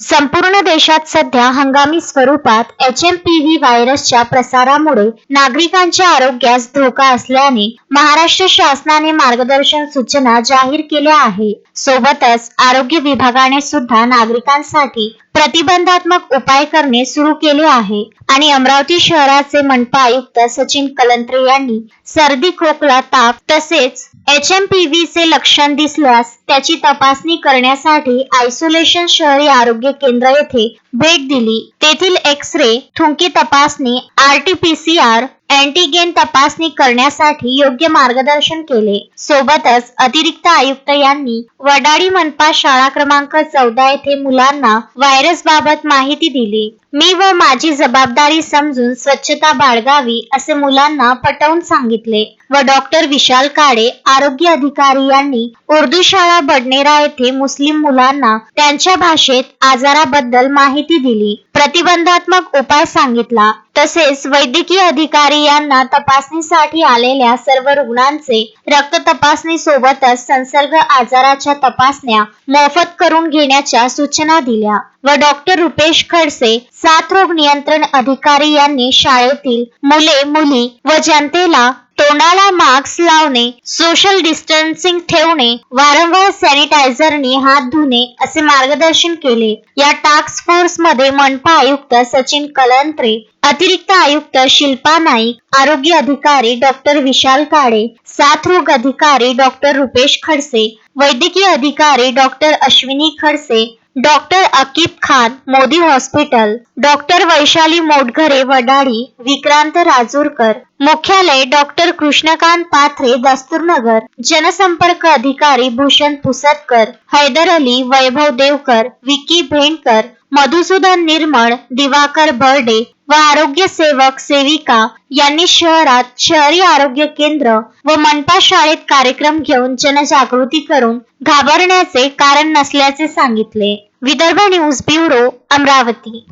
संपूर्ण देशात सध्या हंगामी स्वरूपात HMPV व्हायरसच्या प्रसारामुळे नागरिकांच्या आरोग्यास धोका असल्याने महाराष्ट्र शासनाने मार्गदर्शक सूचना जाहीर केल्या आहे. सोबतच आरोग्य विभागाने सुद्धा नागरिकांसाठी प्रतिबंधात्मक उपाय करणे सुरू केले आहे आणि अमरावती शहराचे मनपा आयुक्त सचिन कलंत्रे यांनी सर्दी, खोकला, ताप तसेच HMPV चे लक्षण दिसल्यास त्याची तपासणी करण्यासाठी आयसोलेशन शहरी आरोग्य केंद्र येथे भेट दिली. तेथील एक्स-रे, थुंकी तपासणी, RT-PCR, अँटीजेन तपासणी करण्यासाठी योग्य मार्गदर्शन केले. सोबतच अतिरिक्त आयुक्त यांनी वडाळी मनपा शाळा क्रमांक 14 येथे मुलांना व्हायरस बाबत माहिती दिली. मी व माझी जबाबदारी समजून स्वच्छता बाळगावी असे मुलांना पटवून सांगितले व डॉक्टर विशाल काळे आरोग्य अधिकारी यांनी उर्दू शाळा बडनेरा येथे मुस्लिम मुलांना त्यांच्या भाषेत आजाराबद्दल माहिती दिली, प्रतिबंधात्मक उपाय सांगितला. तसेच वैद्यकीय अधिकारी यांना तपासणीसाठी आलेल्या सर्व रुग्णांचे रक्त तपासणी सोबतच संसर्ग आजाराच्या तपासण्या मोफत करून घेण्याच्या सूचना दिल्या व डॉक्टर रुपेश खडसे साथरोग नियंत्रण अधिकारी यांनी शाळेतील मुले, मुली व जनतेला तोंडाला मास्क लावणे, सोशल डिस्टन्सिंग ठेवणे, वारंवार सॅनिटायझरने हात धुणे असे मार्गदर्शन केले. या टास्क फोर्स मध्ये मनपा आयुक्त सचिन कलंत्रे, अतिरिक्त आयुक्त शिल्पा नाईक, आरोग्य अधिकारी डॉक्टर विशाल काळे, साथरोग अधिकारी डॉक्टर रुपेश खडसे, वैद्यकीय अधिकारी doctor Ashwini Khadse, doctor Aqib Khan Modi hospital, doctor Vaishali Motghare Wadali, Vikrant Rajurkar, मुख्यालय डॉक्टर कृष्णकांत पाथरे दस्तूरनगर, जनसंपर्क अधिकारी भूषण पुसदकर, हैदर अली, वैभव देवकर, विकी भेंडकर, मधुसूदन निर्मळ, दिवाकर बर्डे व आरोग्य सेवक सेविका यांनी शहरात शहरी आरोग्य केंद्र व मनपा शाळेत कार्यक्रम घेऊन जनजागृती करून घाबरण्याचे कारण नसल्याचे सांगितले. Vidarbha news bureau, Amravati.